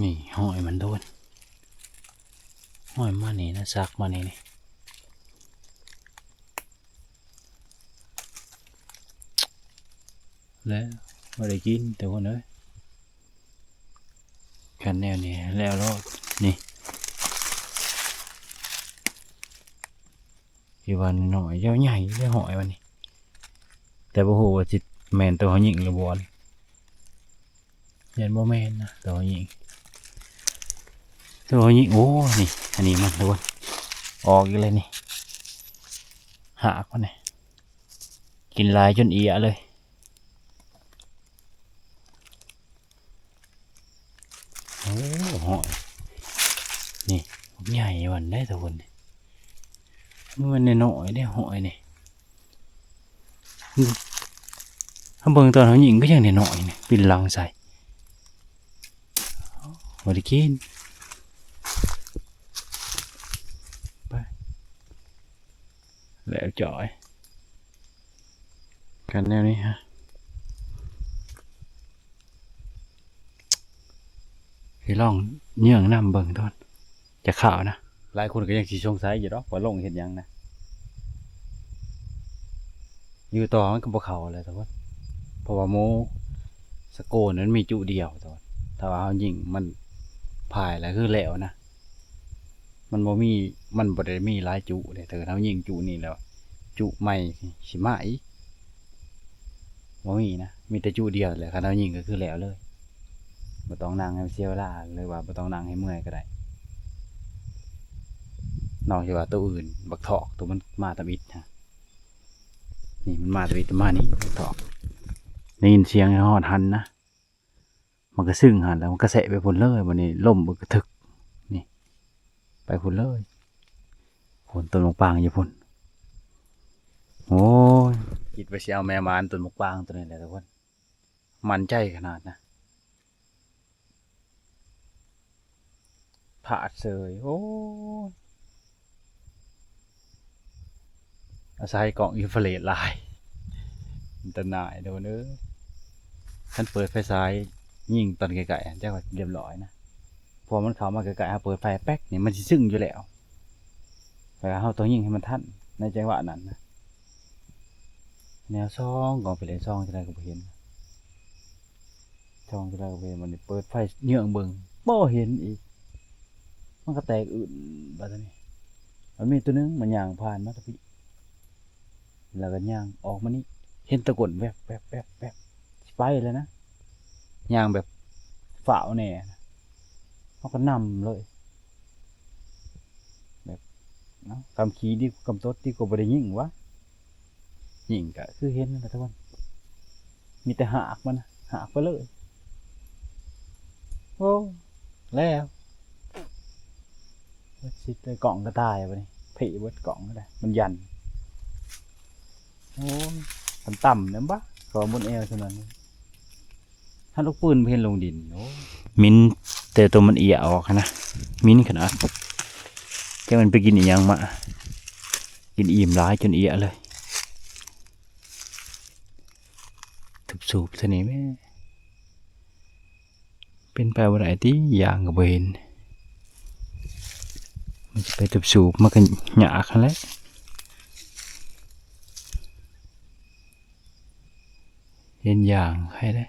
[SPEAKER 1] นี่หอยมันโดนหอยมานี่นะซักมานี่นี่แล้วไม่ได้กินแต่คนเอ้ยขันแนวนี้แล้วรอดนี่กี่วันหน่อยเจ้าใหญ่เจ้าหอยวันนี้แต่บ่ฮู้ว่าสิแม่นตัวเขายิงหรือบ่ยันบ่แม่นนะตัวเขายิงตัวเขายิงโอ้นี่อันนี้มันทุกคนออกอีกเลยนี่หักมันนี่กินลายจนเอียเลยโอ้หอยนี่ใหญ่วันได้ทุกคน มันน้อยๆเนี่ยหอยนี่ถ้าเบิ่งตอนเขายิงก็ยังน้อยๆนี่ปินลังใส่บ่ได้กินไปแล้วจ่อยกันแนวนี้ฮะพี่ลองเยื่องน้ำเบิ่งตอนจะข่าวนะหลายคนก็ยังสิสงสัยอยู่ดอกว่าลงเห็นยังนะอยู่ต่อมันก็บ่เข้าเลยแต่ว่าเพราะว่าโมสโกนนั้นมีจุเดียวแต่ว่าถ้าว่าเขายิงมันพายแล้วคือแล้วนะมันบ่มีมันบ่ได้มีหลายจุเลยแต่เขายิงจุนี่แล้วจุใหม่สิมาอีกบ่มีนะมีแต่จุเดียวแหละคันเขายิงก็คือแล้วเลยบ่ต้องนั่งให้เสียเวลาเลยว่าบ่ต้องนั่งให้เมื่อยก็ได้นอกจากว่าตัวอื่นบักถอกตัวมันมาตะบิดฮะนี่มันมาตะบิดมานี่บักถอกได้ยินเสียงไอ้ฮอดหันนะมันก็ซึ้งหันแล้วมันก็แสะไปพุ่นเลยวันนี้ล่มมันก็ถึกนี่ไปพุ่นเลยพุ่นต้นมะปรางอยู่พุ่นโอ้ยคิดไปสิเอาแม่มานต้นมะปรางตัวนี้แหละทุกคนมันใจขนาดนะผาดเสยโอ้อาศัยกล่องอินฟราเรดลายมันตะหน่ายเดี๋ยวเนื้อท่านเปิดไฟฉายยิงตอนไกลๆจะว่าเรียบร้อยนะพอมันเข้ามาไกลๆเปิดไฟแป๊กนี่มันสิซึ้งอยู่แล้วแต่เราต้องยิงให้มันทันในจังหวะนั้นนะแนวซองก่อนไปเลยซองจะได้ก็บ่เห็นซองจะได้ก็บ่เห็นมันเปิดไฟเยื่องเบิ่งบ่เห็นอีกมันก็แตกอื่นแบบนี้มันมีตัวนึงมันย่างผ่านมาตะพี่แล้วก็ย่างออกมานี่เห็นตะกนแวบแวบแวบแวบไปเลยนะย่างแบบฝ่าวแน่เขาก็นำเลยแบบเนาะคำขี้ดีคำต้นดีกว่าบริยิ่งวะยิ่งก็คือเห็นนั่นแหละทุกคนมีแต่หักมันหักไปเลยโอ้แล้วสิได้กล่องก็ตายไปนี่ผีเบิดกล่องก็ได้มันยันโอ้มันต่ำเนี่ยบ้าขอบนเอวเท่านั้นถ้าลูกปืนเพ่นลงดินโอ้มินแต่ตัวมันเอียออกนะมินขนาดแกมันไปกินอีหยังมากินอิ่มร้ายจนเอียเลยถูกสูบเสน่ห์แม่เป็นไปว่าไหนที่อย่างกับเห็นมันจะไปถูกสูบมันก็หยากันแล้วเห็นอย่างใครได้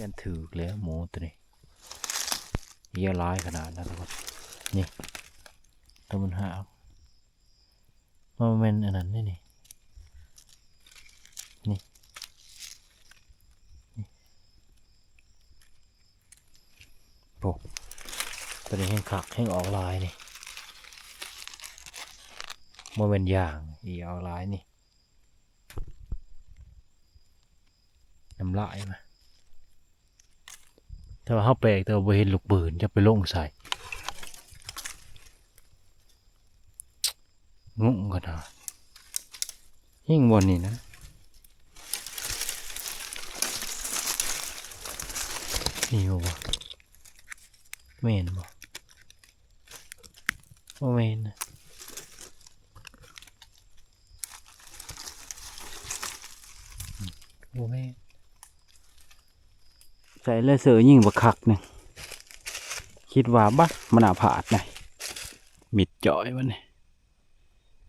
[SPEAKER 1] ยันถือแล้วหมูตัวนี้เยอะร้ายขนาดนั้นทุกคนนี่ตัวมันหามันเป็นอันนั้นนี่นี่โอ้ตัวนี้แห้งขักแห้งออกลายนี่มันเป็นอย่างอีออกลายนี่น้ำลายมาถ้าว่าเขาแปลกแต่ว่าเห็นลูกปืนจะไปลงใส่งงกันนะยิ่งบนนี่นะนี่บ่เมนบ่เมนนะบ่เมนใส่เลยเสือยิ่งบักคักเนี่ยคิดว่าบัดมันอาผาดไงมิดจ่อยวันนี้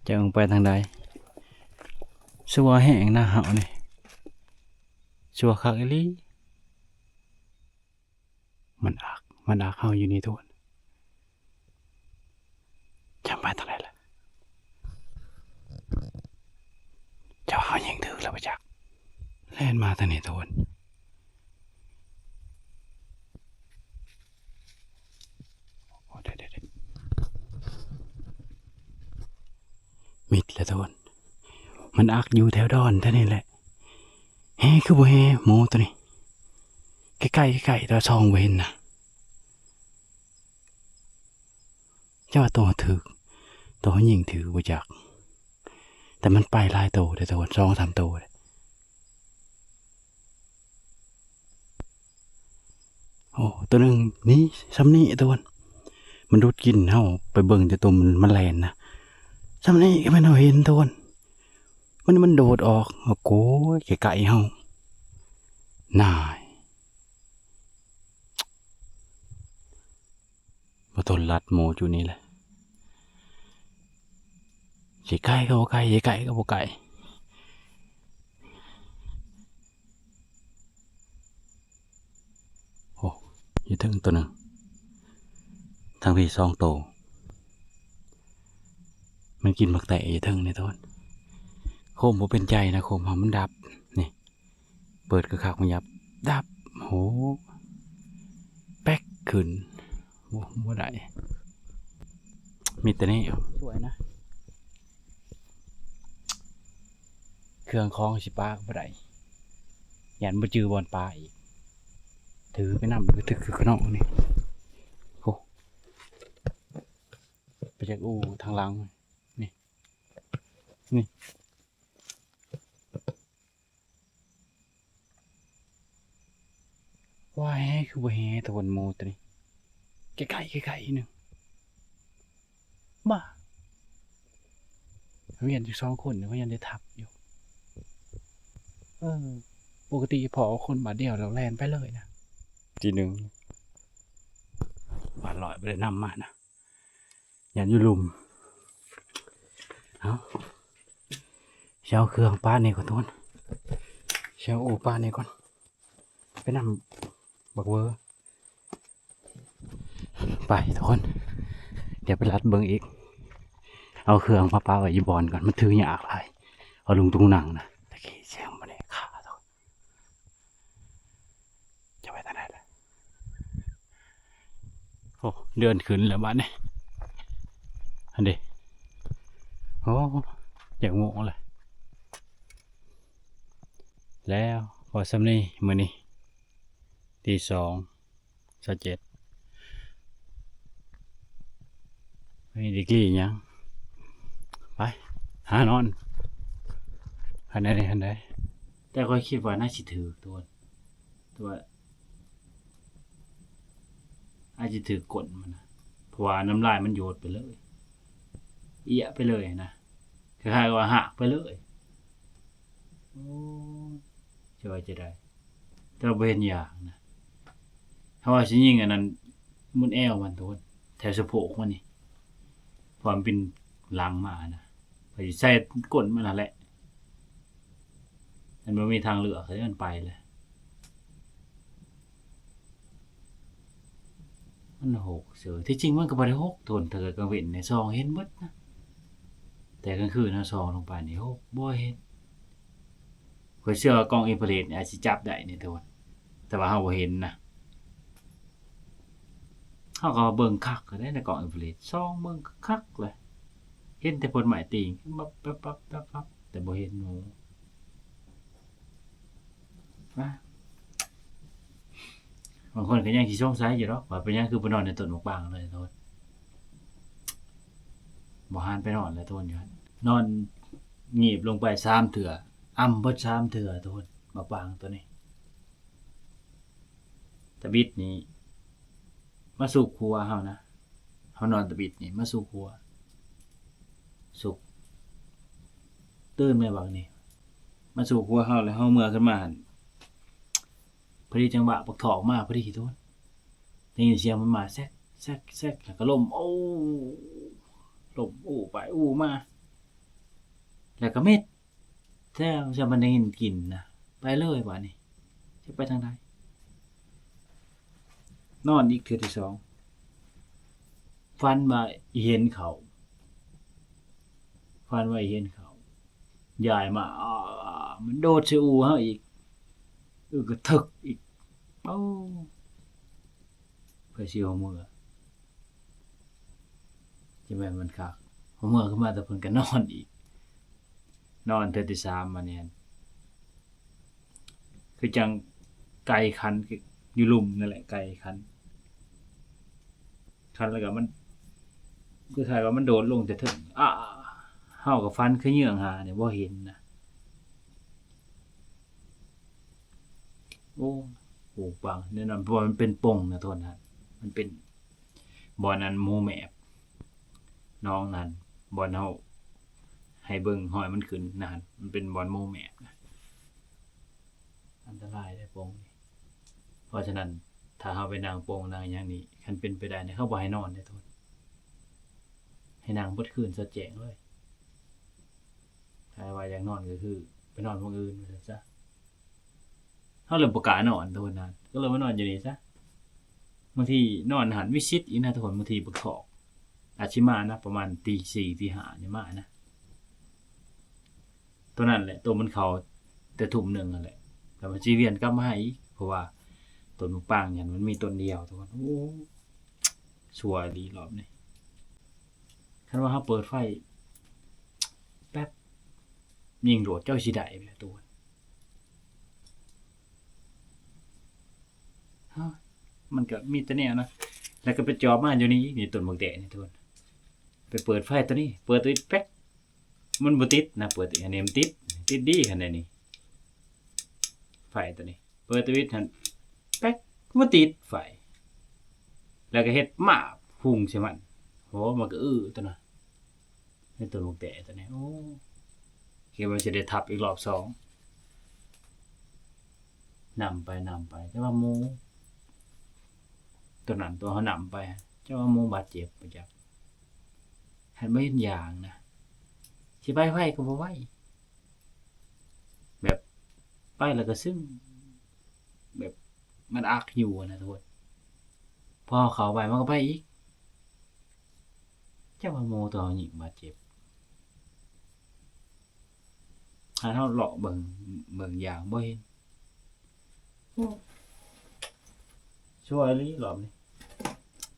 [SPEAKER 1] จะลงไปทางใดชัวแห้งหน้าเหานี่ชัวคักอีหลีมันอักเฮาอยู่นี่ทุกคนจำไปทางไหนล่ะเจ้าเฮายิงถือแล้วไปจักแล่นมาทางนี้ทุกคนมิดแล้วทุกคนมันอักอยู่แถวดอนเท่านี้แหละเฮ้คือบ่เฮ้หมูตัวนี้ใกล้ๆตัวซองเวนนะเจ้าตัวถือ ตัวหญิงถือบ่จักแต่มันไปหลายโตแต่ตัว2-3 โตเลยโอ้ตัวหนึงนี่ซ้ำนี่ตัวมันดูดกินเฮาไปเบิ่งแต่ตัวมันแล่นนะซ้ำนี่ก็แม่นเฮาเห็นตัวมันโดดออกโอ้โหไกลๆเฮาน่ายบ่ทนลัดหมูอยู่นี่แหละสิไกลก็บ่ไกลสิไกลก็บ่ไกลโอ้อยู่ถึงตัวหนึงทางพี่2 โตมันกินบักแตะอยู่ถึงในต้นโคมบ่เป็นใจนะโคมเฮามันดับนี่เปิดกระคักมันยับดับโหแป๊กขึ้นบ่ได้มีแต่นี่สวยนะเครื่องคล้องสิปลาก็บ่ได้ยันบ่จือบอลปลาอีกถือไปนำถือข้างนอกนี่โอ้ไปจากอู่ทางหลังนี่ว่าแฮ่คือบ่แฮ่ตะวันโมตัวนี้ใกล้ๆนึงบ้าเขายันอยู่2 คนเขายันได้ทับอยู่ปกติพอคนบาดเดียวเราแลนไปเลยนะทีหนึ่งบาดลอยไปได้นำมานะยันอยู่ลุมเอาเช้าเครื่องป้านี่ก่อนทุกคนเช้าอูป้านี่ก่อนไปนำบักเวอร์ไปทุกคนเดี๋ยวไปรัดเบิ้งอีกเอาเครื่องมาป้าไว้ยี่บอลก่อนมันถือยากไรเอาลงตรงหนังนะตะกี้เสียงมันเนี่ยขาทุกจะไปทางไหนล่ะโอ้เดินขึ้นแล้วบ้านนี่อันเดีโอ้อยากงงเลยแล้วพอสำนีมือนี่ตี 2:07ไม่ดีกี่ยังไปหานอนอันใดแต่ก็คิดว่าน่าสิถือตัวอาจจะถือกดมันนะเพราะว่าน้ำลายมันโยดไปเลยเอียไปเลยนะคล้ายๆว่าหักไปเลยโอ้จะได้แต่เราเห็นอย่างนะถ้าว่าชิ้นยิงอันนั้นมุนแอวมันตัวแถวสะโพกมันนี่ความเป็นลังมานะไปใส่ก้นมันนั่นแหละมันไม่มีทางเลือกเลยมันไปเลยมันหกเสือที่จริงมันก็บ่ได้6 ทนถ้าเกิดกลางวันในซองเห็นหมดนะแต่กลางคืนนะซองลงไปนี่6บ่เห็นข้อยเชื่อว่ากล้องอินฟราเรดอาจสิจับได้นี่ทุกคนแต่ว่าเฮาบ่เห็นนะเฮาก็เบิ่งคักก็ได้ในกล้องอินฟราเรดซองเบิ่งคักเลยเห็นแต่ผลหมายติงปั๊บแต่บ่เห็นหนูนะบางคนก็ยังสิสงสัยอยู่เนาะว่าเป็นหยังคือไปนอนในต้นมะปรางเลยโทษบ่หานไปนอนแล้วโทษอยู่หั่นนอนงีบลงไป3 เทื่ออ้ำเบิด3 เทื่อโทษมะปรางตัวนี้ตะบิดนี่มาสู่ครัวเฮานะเฮานอนตะบิดนี่มาสู่ครัวสุกตื่นแม่บักนี่มาสู่ครัวเฮาแล้วเฮาเมื่อขึ้นมาหั่นพอดีจังหวะบักถอกมาพอดีโทษได้ยินเสียงมันมาแซกแล้วก็ล่มโอ้ล่มอู้ไปอู้มาแล้วก็เม็ดแท้จะมันได้ยินกลิ่นนะไปเลยบัดนี้จะไปทางใดนอนอีกเทื่อที่ 2ฝันว่าเห็นเขายายมามันโดดใส่อูเฮาอีกก็ทึกอีกโอ้เพื่อสิเอามือจะแม่นมันคักเอามือขึ้นมาแต่เพิ่นก็นอนอีกนอนเทื่อที่ 3มาเนี่ยคือจังไก่คันอยู่ลุ่มนั่นแหละไก่คันแล้วก็มัน คือถ่ายว่ามันโดดลงแต่ถึงเฮากับฟันคือเหยื่องหาเนี่ยบ่เห็นนะโอ้โหปังแน่นอนเพราะว่ามันเป็นปงนะโทษนะมันเป็นบ่อนนั้นหมู่แมบน้องนั้นบ่อนเฮาให้เบิ่งหอยมันขึ้นนั่นมันเป็นบ่อนหมู่แมบนะอันตรายได้ปงนี่เพราะฉะนั้นถ้าเฮาไปนั่งปงนั่งอย่างนี้คันเป็นไปได้เนี่ยเขาบ่ให้นอนได้โทษให้นั่งเบิดคืนซะแจ้งเลยถ้าว่าอยากนอนก็คือไปนอนวงอื่นว่าซั่นซะเฮาเริ่มบ่กล้านอนโทษนะก็เลยมานอนอยู่นี่ซะบางทีนอนหันวิชิตอีกนะทุกคนบางทีบักถอกอาจสิมานะประมาณตี4ตี5นี่มานะตัวนั้นแหละตัวมันเข้าแต่ทุ่มหนึงนั่นแหละแล้วมันสิเวียนกลับมาให้อีกเพราะว่าต้นมะปรางเนี่ยมันมีต้นเดียวทุกคนโอ้ชั่วดีรอบนี้คันว่าเฮาเปิดไฟแป๊บยิงโดดเจ้าสิได้แหละตัวฮะมันก็มีแต่แนวนะแล้วก็ไปจอบมาอยู่นี่ต้นบักแดงนี่ทุกคนไปเปิดไฟตัวนี้เปิดตัวนี้แป๊กมันบ่ติดนะเปิดอันนี้มันติดดีขนาดนี้ไฟตัวนี้เปิดตัวนี้หั่นแป๊กบ่ติดไฟแล้วก็เฮ็ดหมาพุ่งใส่มันโหมันก็ตัวน่ะในต้นบักแดงตัวนี้โอ้คิดว่าสิได้ทับอีกรอบ2นำไปแต่ว่าหมู่ตัวนั้นตัวเขานำไปเจ้าว่าหมู่บาดเจ็บบ่จักหันบ่เห็นอย่างนะสิไปไว้ก็บ่ไหวแบบไปแล้วก็ซึมแบบมันอักอยู่นะทุกคนพอเข้าไปมันก็ไปอีกเจ้าว่าหมู่ตัวเขายิงบาดเจ็บหันเฮาเลาะเบิ่งอย่างบ่เห็นชั่วอีหลีรอบนี้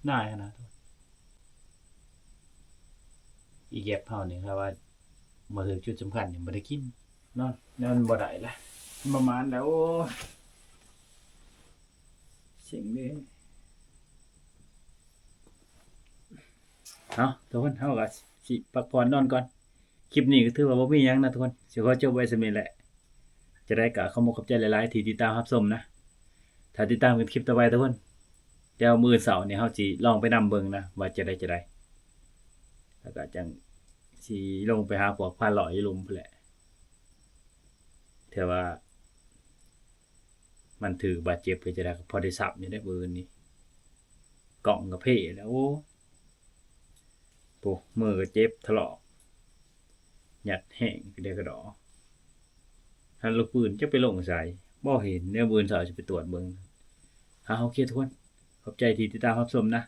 [SPEAKER 1] น่ายขนาดนั้นอีแก็บเฮานี่ครับว่าบ่ถึงจุดสำคัญนี่บ่ได้กินนอนแล้วมันบ่ได้ละประมาณแล้วโอ้เสียงเด้เนาะทุกคนเฮาก็สิพักผ่อนนอนก่อนคลิปนี้ก็ถือว่าบ่มีหยังนะทุกคนสิขอจบไว้ส่ำนี้แหละจะได้ก็ขอขอบใจหลายๆที่ติดตามรับชมนะถ้าติดตามกันคลิปต่อไปทุกคนเดี๋ยวมื้อเสาร์นี่เฮาสิลองไปนำเบิ่งนะว่าจะได้แล้วก็จังสิลงไปหาพวกพาเลาะอยู่หลุมพู้นแหละแต่ว่ามันถือบาดเจ็บก็จะได้พอได้สับอยู่ได้มื้อนี้กล้องก็เพ่แล้วโอ้โหมือก็เจ็บถลอกหยัดแห้งเดี๋ยวก็ดอหันลูกปืนจะไปลงใส่บ่เห็นเดี๋ยวมื้อเสาร์สิไปตรวจเบิ่งโอเคทุกคนขอบใจที่ติดตามรับชมนะ